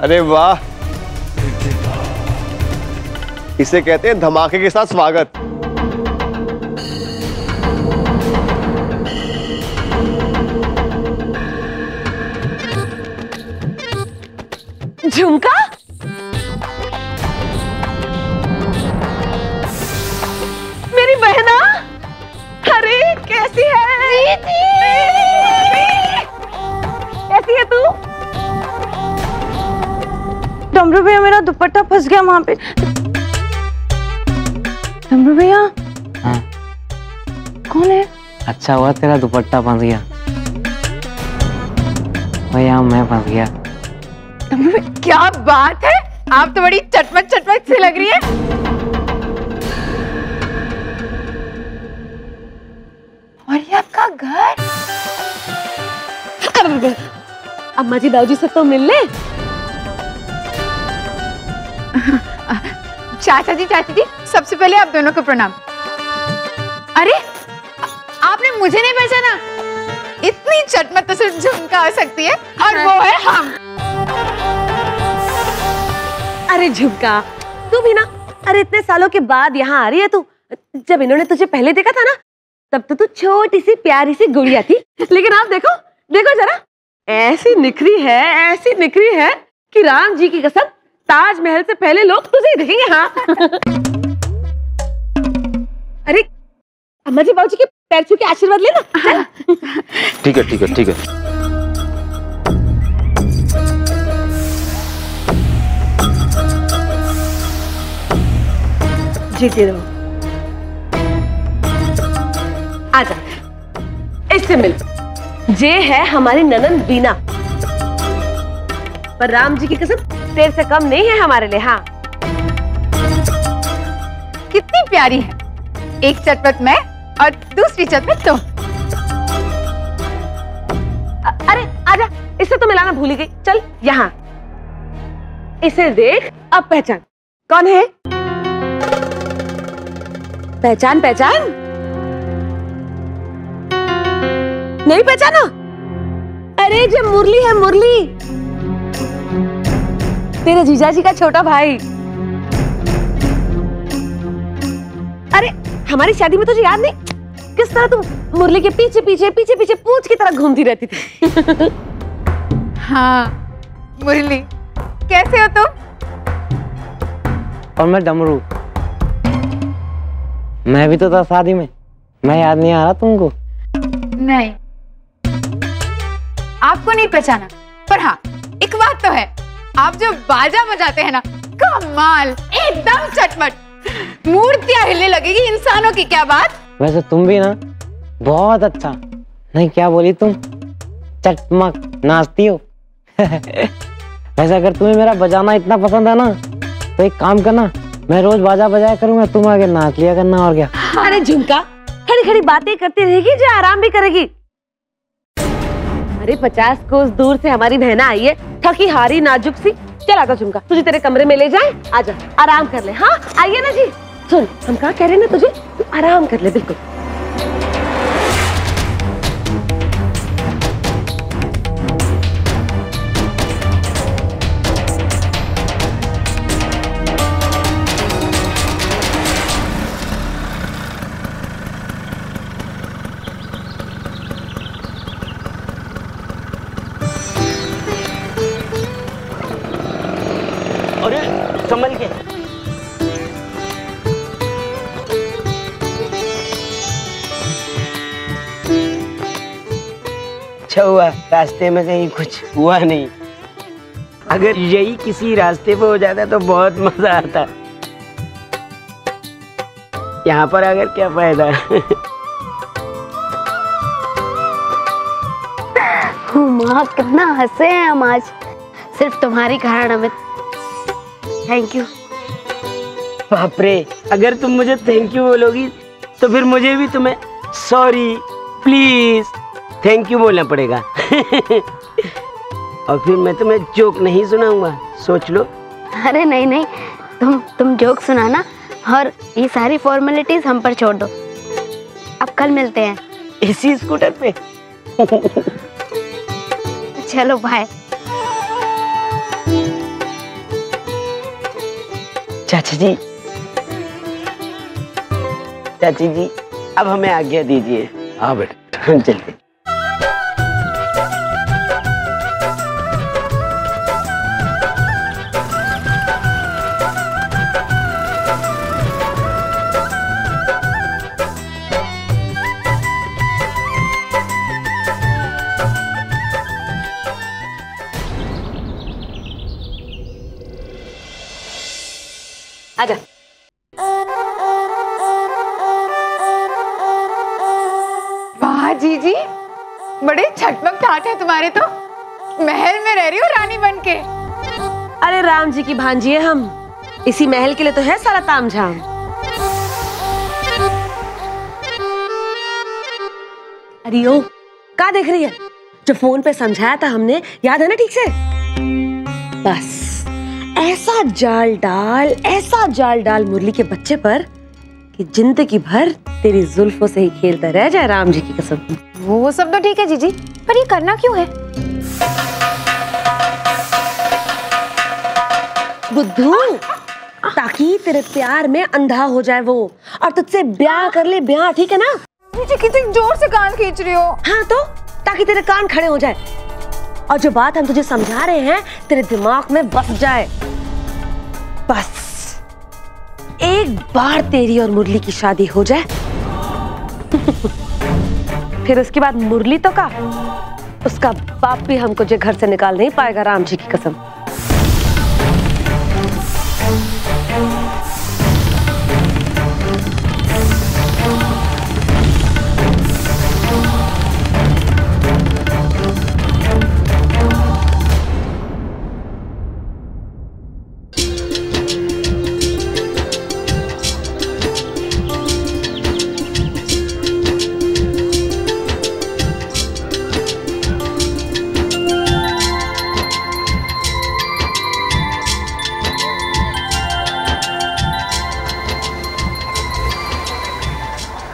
अरे वाह, इसे कहते हैं धमाके के साथ स्वागत। झुमका, मेरी बहना, अरे कैसी है? कैसी है तू? डमरू भैया, मेरा दुपट्टा फंस गया वहां पे। डमरू भैया। हाँ। कौन है? अच्छा हुआ तेरा दुपट्टा फंस गया, भैया मैं फंस गया। डमरू भैया, क्या बात है, आप तो बड़ी चटपट चटपट सी लग रही है। और ये आपका घर? अम्मा जी दाऊजी से तो मिल ले। चाचा जी सबसे पहले आप दोनों को प्रणाम। अरे आपने मुझे नहीं पहचाना? इतनी चटमट तो सिर्फ झुमका हो सकती है, और वो है हम। अरे झुमका, तू भी ना, अरे इतने सालों के बाद यहाँ आ रही है तू। जब इन्होंने तुझे पहले देखा था ना, तब तो तू छोटी सी प्यारी सी गुड़िया थी, लेकिन आप देखो देखो जरा, ऐसी निखरी है कि राम जी की कसम ताजमहल से पहले लोग तुझे ही देखेंगे। हाँ। अरे अम्मा जी बाबूजी के पैर छू के आशीर्वाद लेना। ठीक है ठीक है ठीक है। जीते रहो। आजा, इससे मिल। ये है हमारी ननंद बीना, पर राम जी की कसम तेरे से कम नहीं है हमारे लिए। हाँ, कितनी प्यारी है, एक चटपट मैं और दूसरी चटपट तुम। अरे आजा, इससे तो मिलाना भूल ही गई। चल यहाँ, इसे देख, अब पहचान कौन है। पहचान पहचान, नहीं पहचाना? अरे जब मुरली है, मुरली तेरे जीजाजी का छोटा भाई। अरे हमारी शादी में तुझे याद नहीं किस तरह तुम मुरली के पीछे पीछे पीछे पीछे पूंछ की तरह घूमती रहती थी। हाँ मुरली, कैसे हो तुम? और मैं डमरू, मैं भी तो था शादी में, मैं याद नहीं आ रहा तुमको? नहीं, आपको नहीं पहचाना, पर हाँ एक बात तो है, आप जो बाजा बजाते हैं ना, कमाल, एकदम चटपट, मूर्तियां हिलने लगेगी इंसानों की, क्या बात। वैसे तुम भी ना बहुत अच्छा, नहीं क्या बोली तुम, चटमक नाचती हो। वैसे अगर तुम्हें मेरा बजाना इतना पसंद है ना, तो एक काम करना, मैं रोज बाजा बजाया करूंगा, तुम आगे नाच लिया करना, और क्या। अरे झुमका, खड़ी खड़ी बातें करती रहेगी, जो आराम भी करेगी। अरे 50 कोस दूर से हमारी बहना आई है, थकी हारी नाजुक सी। चल आजा झुमका, तुझे तेरे कमरे में ले जाए, आजा आराम कर ले। हाँ आइए ना जी। सुन, हम कहाँ कह रहे हैं ना तुझे, तू आराम कर ले बिल्कुल। संभल के। अच्छा हुआ रास्ते में कहीं कुछ हुआ नहीं, अगर यही किसी रास्ते पे हो जाता तो बहुत मजा आता। यहाँ पर अगर क्या फायदा। माँ कितना हंसे हैं हम आज, सिर्फ तुम्हारे कारण। Amit thank you. बाप रे, अगर तुम मुझे थैंक यू बोलोगी तो फिर मुझे भी तुम्हें सॉरी प्लीज थैंक यू बोलना पड़ेगा। और फिर मैं तुम्हें जोक नहीं सुनाऊंगा, सोच लो। अरे नहीं नहीं, तुम जोक सुनाना और ये सारी फॉर्मेलिटीज हम पर छोड़ दो। अब कल मिलते हैं इसी स्कूटर पे। चलो बाय। चाची जी, चाची जी, अब हमें आज्ञा दीजिए। हाँ बेटा, हम चलते। आजा। वाह जीजी, बड़े छटपट ठाठ है तुम्हारे तो। महल में रह रही हो रानी बन के। अरे राम जी की भांजी है हम, इसी महल के लिए तो है सारा तामझाम। अरे ओ, क्या देख रही है? जो फोन पे समझाया था हमने, याद है ना ठीक से? बस ऐसा जाल डाल मुरली के बच्चे पर कि जिंदगी भर तेरी जुल्फों से ही खेलता रह जाए, राम जी की कसम। वो सब तो ठीक है जीजी, पर ये करना क्यों है? बुद्धू, ताकि तेरे प्यार में अंधा हो जाए वो और तुझसे ब्याह कर ले, ब्याह, ठीक है ना? जीजी कितनी जोर से कान खींच रही हो। हाँ तो, ताकि तेरे कान खड़े हो जाए और जो बात हम तुझे समझा रहे हैं तेरे दिमाग में बस जाए। बस एक बार तेरी और मुरली की शादी हो जाए फिर उसके बाद मुरली तो का उसका बाप भी हमको जो घर से निकाल नहीं पाएगा, राम जी की कसम।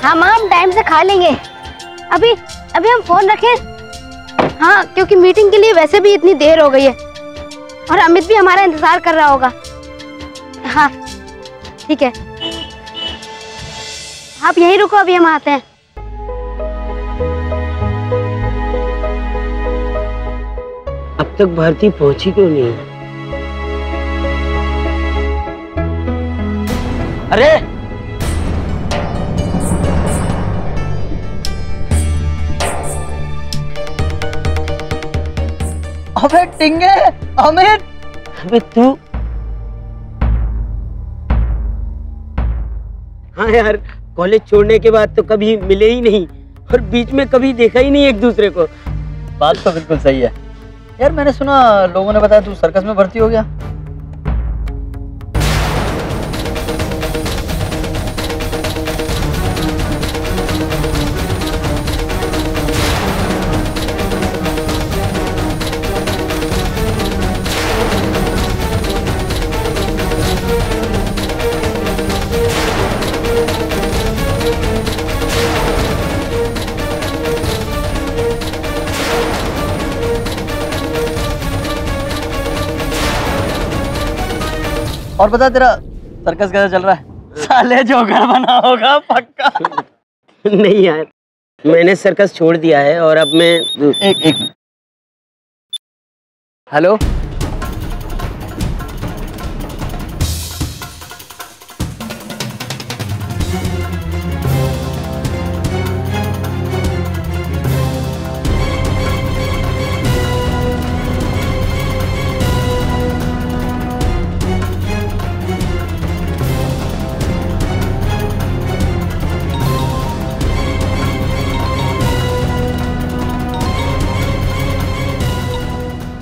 हाँ माँ, हम टाइम से खा लेंगे। अभी अभी हम फोन रखें? हाँ, क्योंकि मीटिंग के लिए वैसे भी इतनी देर हो गई है और अमित भी हमारा इंतजार कर रहा होगा। हाँ ठीक है, आप यहीं रुको, अभी हम आते हैं। अब तक भारती पहुंची क्यों नहीं? अरे अबे टिंगे, अमित, अबे तू। हाँ यार, कॉलेज छोड़ने के बाद तो कभी मिले ही नहीं और बीच में कभी देखा ही नहीं एक दूसरे को। बात तो बिल्कुल सही है यार। मैंने सुना लोगों ने बताया तू सर्कस में भर्ती हो गया। और बता, तेरा सर्कस कैसा चल रहा है? साले जोकर बना होगा पक्का। नहीं यार, मैंने सर्कस छोड़ दिया है और अब मैं एक हेलो,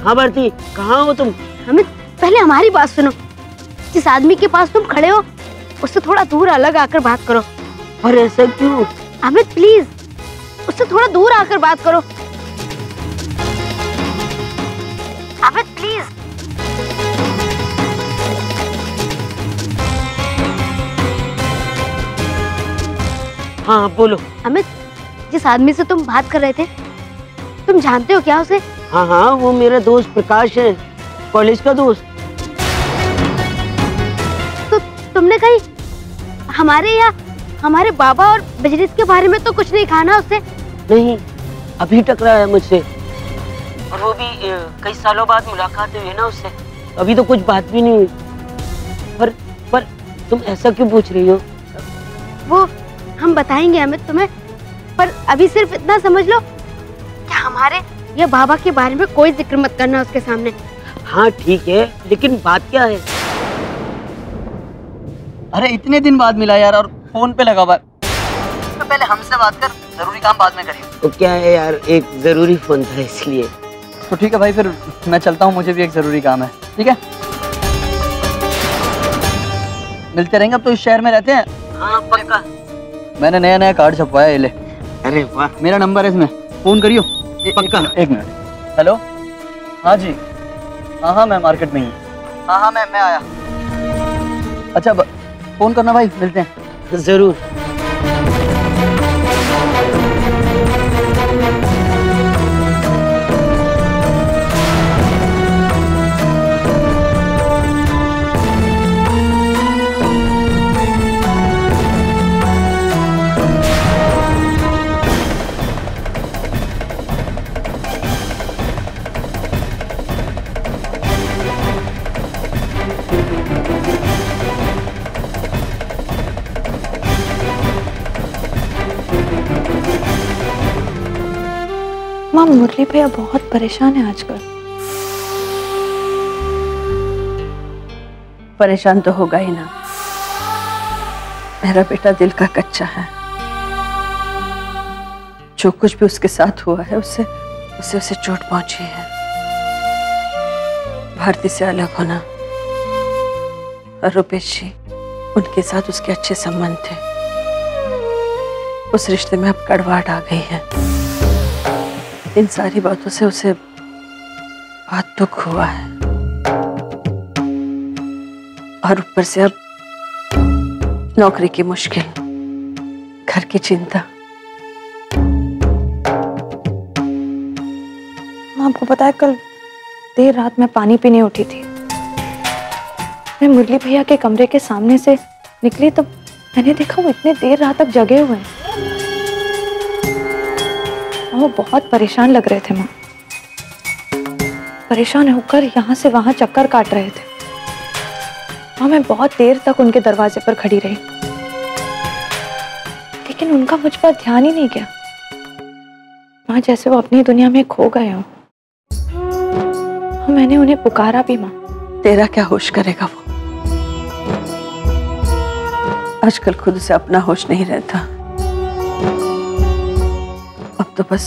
हाँ भारती, कहाँ हो तुम? अमित, पहले हमारी बात सुनो। जिस आदमी के पास तुम खड़े हो उससे थोड़ा दूर अलग आकर बात करो। और ऐसा क्यों? अमित प्लीज, उससे थोड़ा दूर आकर बात करो। अमित प्लीज। हाँ बोलो। अमित, जिस आदमी से तुम बात कर रहे थे, तुम जानते हो क्या उसे? हाँ हाँ, वो मेरा दोस्त प्रकाश है, कॉलेज का दोस्त। तुमने कहीं हमारे बाबा और बिजनेस के बारे में तो कुछ नहीं कहा ना उससे? नहीं, अभी टकरा है मुझसे, और वो भी कई सालों बाद मुलाकात हुई है ना उससे, अभी तो कुछ बात भी नहीं हुई। पर तुम ऐसा क्यों पूछ रही हो? वो हम बताएंगे अमित तुम्हें, पर अभी सिर्फ इतना समझ लो कि हमारे या बाबा के बारे में कोई जिक्र मत करना उसके सामने। हाँ ठीक है, लेकिन बात क्या है? अरे इतने दिन बाद मिला यार, और फोन पे लगा हुआ है। तो पहले हमसे बात कर, जरूरी काम बाद में करिए। तो क्या है यार, एक जरूरी फोन था इसलिए। तो ठीक है भाई, फिर मैं चलता हूँ, मुझे भी एक जरूरी काम है। ठीक है, मिलते रहेंगे। अब तो इस शहर में रहते हैं। हाँ पक्का। मैंने नया कार्ड छपवाया, ये ले। अरे वाह। मेरा नंबर है इसमें, फोन करियो। पक्का। एक मिनट। हेलो, हाँ जी, हाँ मैं मार्केट में ही हूँ। हाँ मैं आया। अच्छा फोन करना भाई, मिलते हैं। जरूर। माँ, मुरली भैया बहुत परेशान है आजकल। परेशान तो होगा ही ना, मेरा बेटा दिल का कच्चा है। जो कुछ भी उसके साथ हुआ है उससे उसे चोट पहुंची है। भारती से अलग होना और रुपेश जी, उनके साथ उसके अच्छे संबंध थे। उस रिश्ते में अब कड़वाहट आ गई है। इन सारी बातों से उसे बहुत दुख हुआ है, और ऊपर से अब नौकरी की मुश्किल, घर की चिंता। आपको पता है, कल देर रात मैं पानी पीने उठी थी। मैं मुरली भैया के कमरे के सामने से निकली तो मैंने देखा वो इतने देर रात तक जगे हुए हैं। वो बहुत परेशान लग रहे थे माँ। परेशान होकर यहाँ से वहां चक्कर काट रहे थे। माँ, मैं बहुत देर तक उनके दरवाजे पर खड़ी रही, लेकिन उनका मुझ पर ध्यान ही नहीं गया। माँ, जैसे वो अपनी दुनिया में खो गए हो। मैंने उन्हें पुकारा भी माँ। तेरा क्या होश करेगा वो? आजकल खुद से अपना होश नहीं रहता। अब तो बस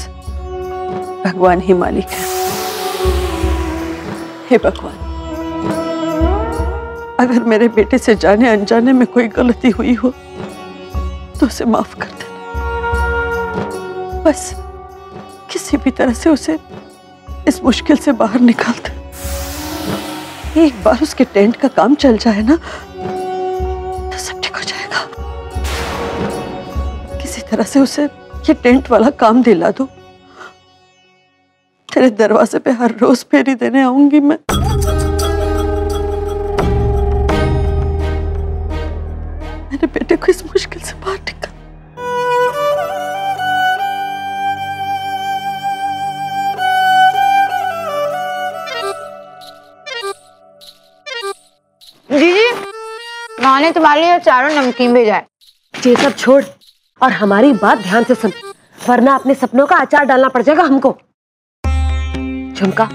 भगवान ही मालिक है। हे भगवान, अगर मेरे बेटे से जाने अनजाने में कोई गलती हुई हो तो उसे माफ कर देना। बस किसी भी तरह से उसे इस मुश्किल से बाहर निकाल दे। एक बार उसके टेंट का काम चल जाए ना तो सब ठीक हो जाएगा। किसी तरह से उसे ये टेंट वाला काम दिला दो। तेरे दरवाजे पे हर रोज फेरी देने आऊंगी मैं। मेरे बेटे को इस मुश्किल से बाहर निकाल। जीजी, माँ ने तुम्हारे लिए चारों नमकीन भेजा है। ये सब छोड़ और हमारी बात ध्यान से सुन, वरना अपने सपनों का अचार डालना पड़ जाएगा हमको। झुमका,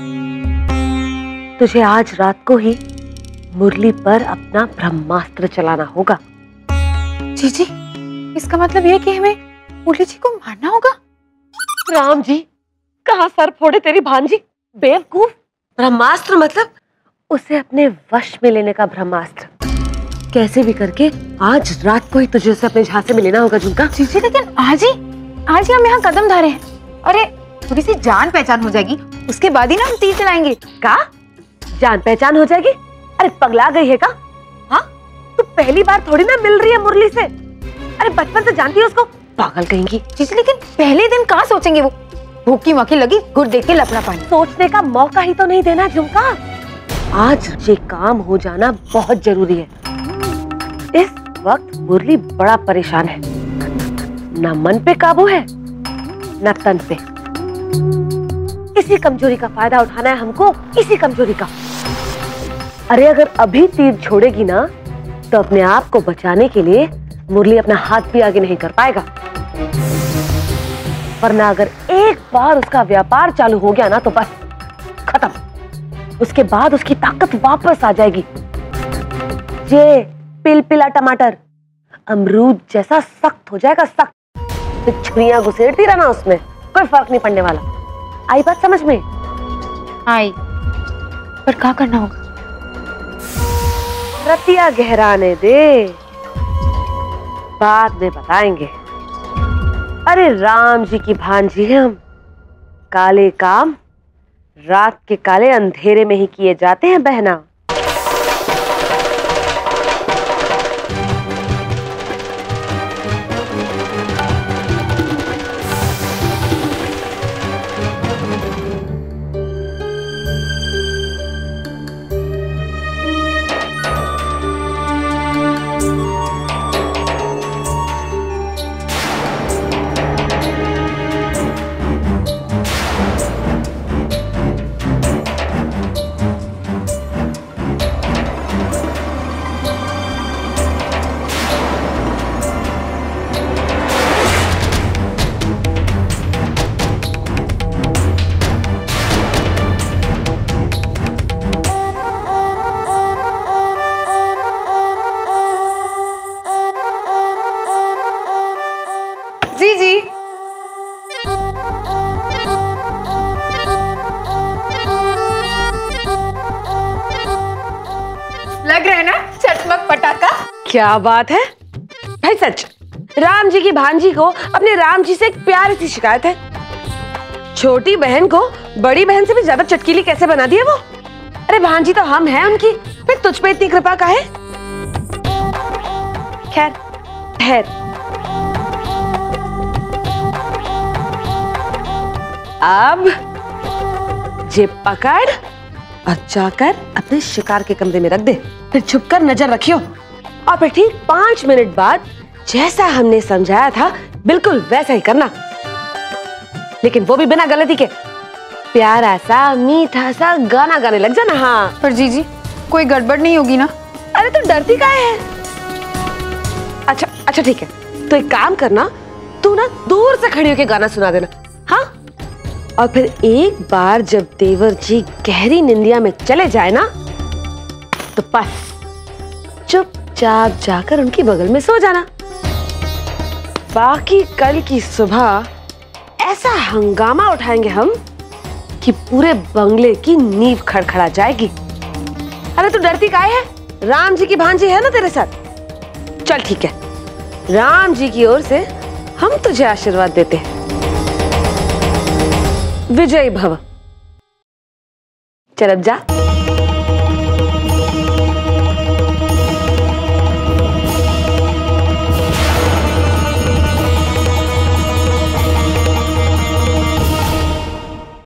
तुझे आज रात को ही मुरली पर अपना ब्रह्मास्त्र चलाना होगा। जीजी, इसका मतलब ये कि हमें मुरली जी को मारना होगा? राम जी, कहाँ सर फोड़े तेरी भांजी, बेवकूफ। ब्रह्मास्त्र मतलब उसे अपने वश में लेने का ब्रह्मास्त्र। कैसे भी करके आज रात को ही तुझे उसे अपने झांसे में लेना होगा झुमका। जीजी, लेकिन आज ही हम यहाँ कदम धरे हैं। अरे थोड़ी सी जान पहचान हो जाएगी, उसके बाद ही ना हम तीर चलाएंगे। का जान पहचान हो जाएगी? अरे पगला गई है का? हाँ, तू पहली बार थोड़ी ना मिल रही है मुरली से। अरे बचपन से जानती है उसको, पागल कहेंगी। जीजी, लेकिन पहले दिन कहाँ सोचेंगे वो? भूखी मक्खी लगी, गुड़ देख के लपना पानी। सोचने का मौका ही तो नहीं देना झुमका। आज ये काम हो जाना बहुत जरूरी है। इस वक्त मुरली बड़ा परेशान है, ना मन पे काबू है ना तन पे। इसी कमजोरी का फायदा उठाना है हमको, इसी कमजोरी का। अरे अगर अभी तीर छोड़ेगी ना तो अपने आप को बचाने के लिए मुरली अपना हाथ भी आगे नहीं कर पाएगा, वरना अगर एक बार उसका व्यापार चालू हो गया ना तो बस खत्म। उसके बाद उसकी ताकत वापस आ जाएगी। ये पिलपिला टमाटर अमरूद जैसा सख्त हो जाएगा, सख्त। तो छुरियां घुसेड़ती रहना, उसमें कोई फर्क नहीं पड़ने वाला। आई बात समझ में? आई, पर क्या करना होगा? रतिया गहराने दे, बाद में बताएंगे। अरे राम जी की भांजी है हम। काले काम रात के काले अंधेरे में ही किए जाते हैं बहना। जी जी। लग रहा है ना चटमक पटाखा? क्या बात है भाई, सच। राम जी की भांजी को अपने राम जी से एक प्यारी सी शिकायत है। छोटी बहन को बड़ी बहन से भी ज्यादा चटकीली कैसे बना दी है वो? अरे भांजी तो हम हैं उनकी, फिर तुझ पे इतनी कृपा काहे? खैर ठहर, अब जेब पकड़ और जाकर अपने शिकार के कमरे में रख दे। फिर छुपकर नजर रखियो, और फिर ठीक 5 मिनट बाद जैसा हमने समझाया था बिल्कुल वैसा ही करना, लेकिन वो भी बिना गलती के। प्यारा सा मीठा सा गाना गाने लग जाना। हाँ पर जीजी कोई गड़बड़ नहीं होगी ना? अरे तू डरती काहे है? अच्छा अच्छा ठीक है, तो एक काम करना, तू ना दूर से खड़ी होकर गाना सुना देना। हाँ, और फिर एक बार जब देवर जी गहरी निंदिया में चले जाए ना तो बस चुपचाप जाकर उनकी बगल में सो जाना। बाकी कल की सुबह ऐसा हंगामा उठाएंगे हम कि पूरे बंगले की नींव खड़खड़ा जाएगी। अरे तू डरती काहे है? राम जी की भांजी है ना तेरे साथ। चल ठीक है, राम जी की ओर से हम तुझे आशीर्वाद देते हैं। विजयी भव। चल अब जा।